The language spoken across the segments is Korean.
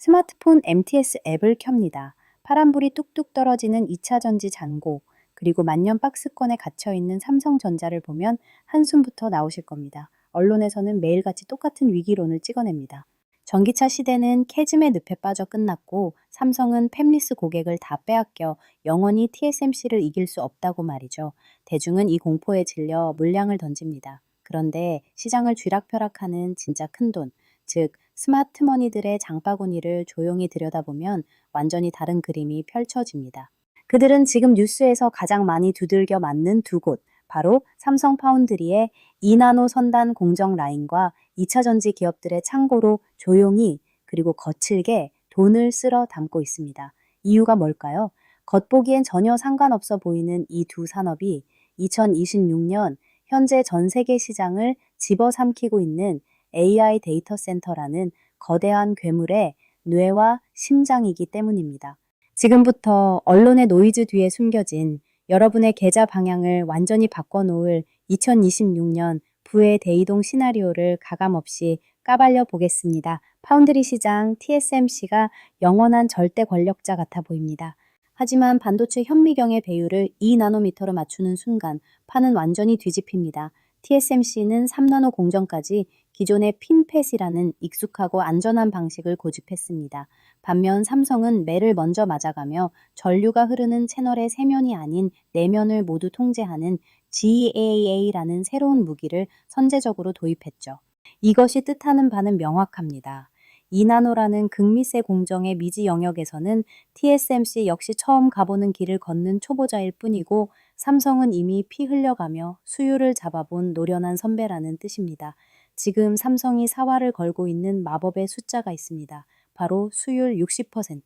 스마트폰 MTS 앱을 켭니다. 파란불이 뚝뚝 떨어지는 2차 전지 잔고, 그리고 만년 박스권에 갇혀있는 삼성전자를 보면 한숨부터 나오실 겁니다. 언론에서는 매일같이 똑같은 위기론을 찍어냅니다. 전기차 시대는 캐즘의 늪에 빠져 끝났고 삼성은 팹리스 고객을 다 빼앗겨 영원히 TSMC를 이길 수 없다고 말이죠. 대중은 이 공포에 질려 물량을 던집니다. 그런데 시장을 쥐락펴락하는 진짜 큰돈, 즉 스마트머니들의 장바구니를 조용히 들여다보면 완전히 다른 그림이 펼쳐집니다. 그들은 지금 뉴스에서 가장 많이 두들겨 맞는 두 곳, 바로 삼성 파운드리의 2나노 선단 공정 라인과 2차 전지 기업들의 창고로 조용히 그리고 거칠게 돈을 쓸어 담고 있습니다. 이유가 뭘까요? 겉보기엔 전혀 상관없어 보이는 이 두 산업이 2026년 현재 전 세계 시장을 집어삼키고 있는 AI 데이터 센터라는 거대한 괴물의 뇌와 심장이기 때문입니다. 지금부터 언론의 노이즈 뒤에 숨겨진 여러분의 계좌 방향을 완전히 바꿔놓을 2026년 부의 대이동 시나리오를 가감없이 까발려 보겠습니다. 파운드리 시장 TSMC가 영원한 절대 권력자 같아 보입니다. 하지만 반도체 현미경의 배율을 2나노미터로 맞추는 순간 판은 완전히 뒤집힙니다. TSMC는 3나노 공정까지 기존의 핀펫이라는 익숙하고 안전한 방식을 고집했습니다. 반면 삼성은 매를 먼저 맞아가며 전류가 흐르는 채널의 세면이 아닌 내면을 모두 통제하는 GAA라는 새로운 무기를 선제적으로 도입했죠. 이것이 뜻하는 바는 명확합니다. 2나노라는 극미세 공정의 미지 영역에서는 TSMC 역시 처음 가보는 길을 걷는 초보자일 뿐이고 삼성은 이미 피 흘려가며 수율을 잡아본 노련한 선배라는 뜻입니다. 지금 삼성이 사활을 걸고 있는 마법의 숫자가 있습니다. 바로 수율 60%.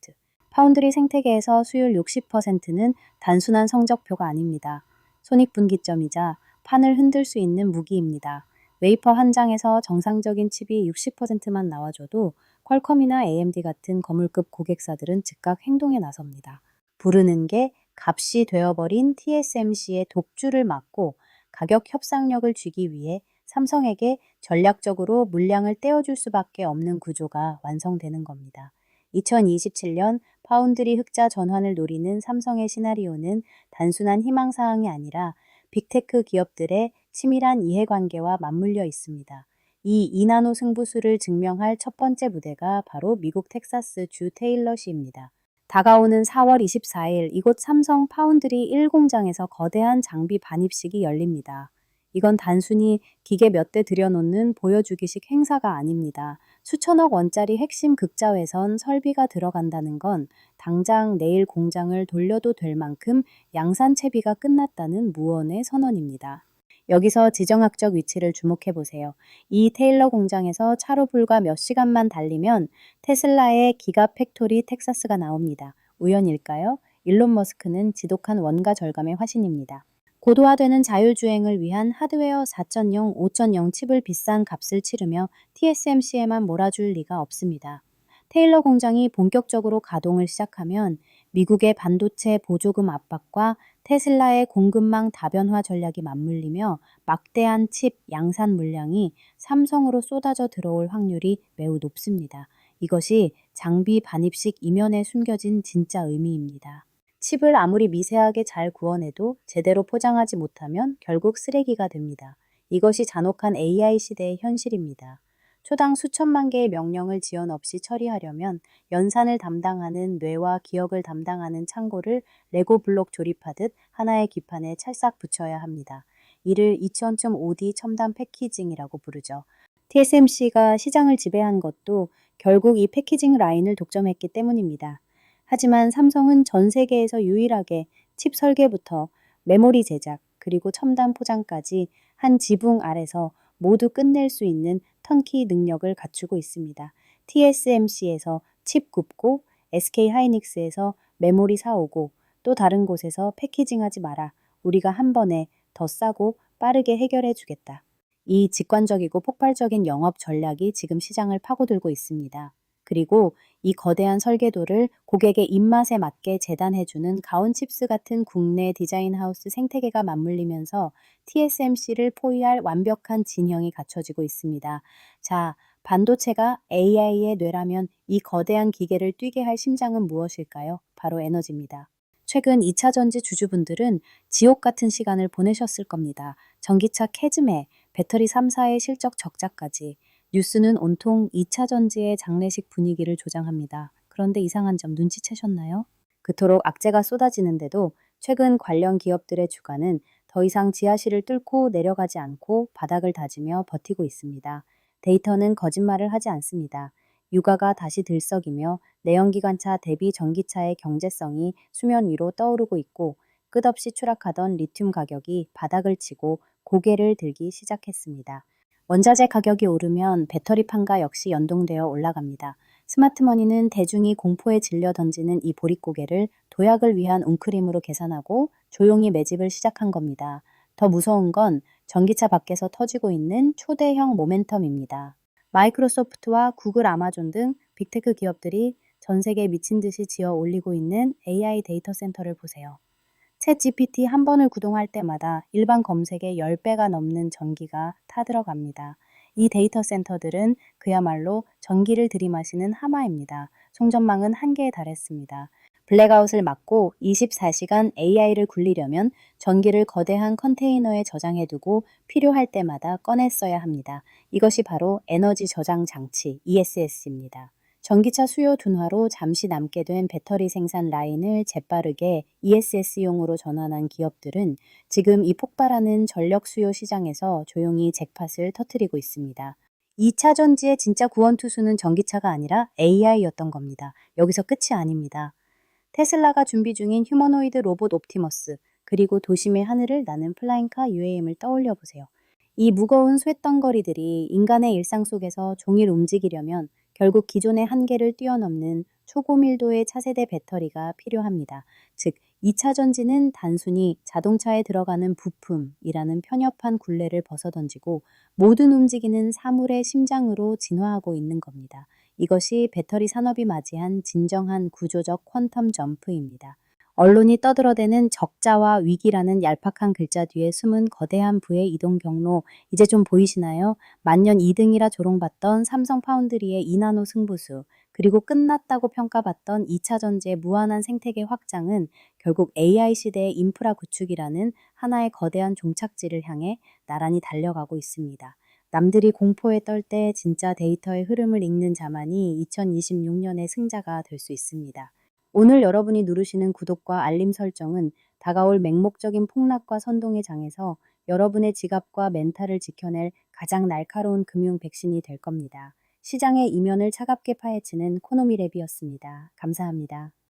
파운드리 생태계에서 수율 60%는 단순한 성적표가 아닙니다. 손익분기점이자 판을 흔들 수 있는 무기입니다. 웨이퍼 한 장에서 정상적인 칩이 60%만 나와줘도 퀄컴이나 AMD 같은 거물급 고객사들은 즉각 행동에 나섭니다. 부르는 게 값이 되어버린 TSMC의 독주를 막고 가격 협상력을 쥐기 위해 삼성에게 전략적으로 물량을 떼어줄 수밖에 없는 구조가 완성되는 겁니다. 2027년 파운드리 흑자 전환을 노리는 삼성의 시나리오는 단순한 희망사항이 아니라 빅테크 기업들의 치밀한 이해관계와 맞물려 있습니다. 이 2나노 승부수를 증명할 첫 번째 무대가 바로 미국 텍사스 주 테일러시입니다. 다가오는 4월 24일 이곳 삼성 파운드리 1공장에서 거대한 장비 반입식이 열립니다. 이건 단순히 기계 몇 대 들여놓는 보여주기식 행사가 아닙니다. 수천억 원짜리 핵심 극자외선 설비가 들어간다는 건 당장 내일 공장을 돌려도 될 만큼 양산 채비가 끝났다는 무언의 선언입니다. 여기서 지정학적 위치를 주목해 보세요. 이 테일러 공장에서 차로 불과 몇 시간만 달리면 테슬라의 기가 팩토리 텍사스가 나옵니다. 우연일까요? 일론 머스크는 지독한 원가 절감의 화신입니다. 고도화되는 자율주행을 위한 하드웨어 4.0, 5.0 칩을 비싼 값을 치르며 TSMC에만 몰아줄 리가 없습니다. 테일러 공장이 본격적으로 가동을 시작하면 미국의 반도체 보조금 압박과 테슬라의 공급망 다변화 전략이 맞물리며 막대한 칩 양산 물량이 삼성으로 쏟아져 들어올 확률이 매우 높습니다. 이것이 장비 반입식 이면에 숨겨진 진짜 의미입니다. 칩을 아무리 미세하게 잘 구워내도 제대로 포장하지 못하면 결국 쓰레기가 됩니다. 이것이 잔혹한 AI 시대의 현실입니다. 초당 수천만 개의 명령을 지연 없이 처리하려면 연산을 담당하는 뇌와 기억을 담당하는 창고를 레고 블록 조립하듯 하나의 기판에 찰싹 붙여야 합니다. 이를 2000.5D 첨단 패키징이라고 부르죠. TSMC가 시장을 지배한 것도 결국 이 패키징 라인을 독점했기 때문입니다. 하지만 삼성은 전 세계에서 유일하게 칩 설계부터 메모리 제작, 그리고 첨단 포장까지 한 지붕 아래서 모두 끝낼 수 있는 턴키 능력을 갖추고 있습니다. TSMC에서 칩 굽고, SK하이닉스에서 메모리 사오고, 또 다른 곳에서 패키징하지 마라. 우리가 한 번에 더 싸고 빠르게 해결해 주겠다. 이 직관적이고 폭발적인 영업 전략이 지금 시장을 파고들고 있습니다. 그리고 이 거대한 설계도를 고객의 입맛에 맞게 재단해주는 가온칩스 같은 국내 디자인 하우스 생태계가 맞물리면서 TSMC를 포위할 완벽한 진영이 갖춰지고 있습니다. 자, 반도체가 AI의 뇌라면 이 거대한 기계를 뛰게 할 심장은 무엇일까요? 바로 에너지입니다. 최근 2차 전지 주주분들은 지옥 같은 시간을 보내셨을 겁니다. 전기차 캐즘에 배터리 3사의 실적 적자까지. 뉴스는 온통 2차 전지의 장례식 분위기를 조장합니다. 그런데 이상한 점 눈치채셨나요? 그토록 악재가 쏟아지는데도 최근 관련 기업들의 주가는 더 이상 지하실을 뚫고 내려가지 않고 바닥을 다지며 버티고 있습니다. 데이터는 거짓말을 하지 않습니다. 유가가 다시 들썩이며 내연기관차 대비 전기차의 경제성이 수면 위로 떠오르고 있고 끝없이 추락하던 리튬 가격이 바닥을 치고 고개를 들기 시작했습니다. 원자재 가격이 오르면 배터리 판가 역시 연동되어 올라갑니다. 스마트머니는 대중이 공포에 질려 던지는 이 보릿고개를 도약을 위한 웅크림으로 계산하고 조용히 매집을 시작한 겁니다. 더 무서운 건 전기차 밖에서 터지고 있는 초대형 모멘텀입니다. 마이크로소프트와 구글, 아마존 등 빅테크 기업들이 전 세계에 미친 듯이 지어 올리고 있는 AI 데이터 센터를 보세요. 챗 GPT 한 번을 구동할 때마다 일반 검색의 10배가 넘는 전기가 타들어갑니다. 이 데이터 센터들은 그야말로 전기를 들이마시는 하마입니다. 송전망은 한계에 달했습니다. 블랙아웃을 막고 24시간 AI를 굴리려면 전기를 거대한 컨테이너에 저장해두고 필요할 때마다 꺼내 써야 합니다. 이것이 바로 에너지 저장 장치 ESS입니다. 전기차 수요 둔화로 잠시 남게 된 배터리 생산 라인을 재빠르게 ESS용으로 전환한 기업들은 지금 이 폭발하는 전력 수요 시장에서 조용히 잭팟을 터뜨리고 있습니다. 2차 전지의 진짜 구원투수는 전기차가 아니라 AI였던 겁니다. 여기서 끝이 아닙니다. 테슬라가 준비 중인 휴머노이드 로봇 옵티머스, 그리고 도심의 하늘을 나는 플라잉카 UAM을 떠올려 보세요. 이 무거운 쇳덩거리들이 인간의 일상 속에서 종일 움직이려면 결국 기존의 한계를 뛰어넘는 초고밀도의 차세대 배터리가 필요합니다. 즉, 2차 전지는 단순히 자동차에 들어가는 부품이라는 편협한 굴레를 벗어던지고 모든 움직이는 사물의 심장으로 진화하고 있는 겁니다. 이것이 배터리 산업이 맞이한 진정한 구조적 퀀텀 점프입니다. 언론이 떠들어대는 적자와 위기라는 얄팍한 글자 뒤에 숨은 거대한 부의 이동 경로, 이제 좀 보이시나요? 만년 2등이라 조롱받던 삼성 파운드리의 2나노 승부수, 그리고 끝났다고 평가받던 2차 전지의 무한한 생태계 확장은 결국 AI 시대의 인프라 구축이라는 하나의 거대한 종착지를 향해 나란히 달려가고 있습니다. 남들이 공포에 떨 때 진짜 데이터의 흐름을 읽는 자만이 2026년의 승자가 될 수 있습니다. 오늘 여러분이 누르시는 구독과 알림 설정은 다가올 맹목적인 폭락과 선동의 장에서 여러분의 지갑과 멘탈을 지켜낼 가장 날카로운 금융 백신이 될 겁니다. 시장의 이면을 차갑게 파헤치는 코노미랩이었습니다. 감사합니다.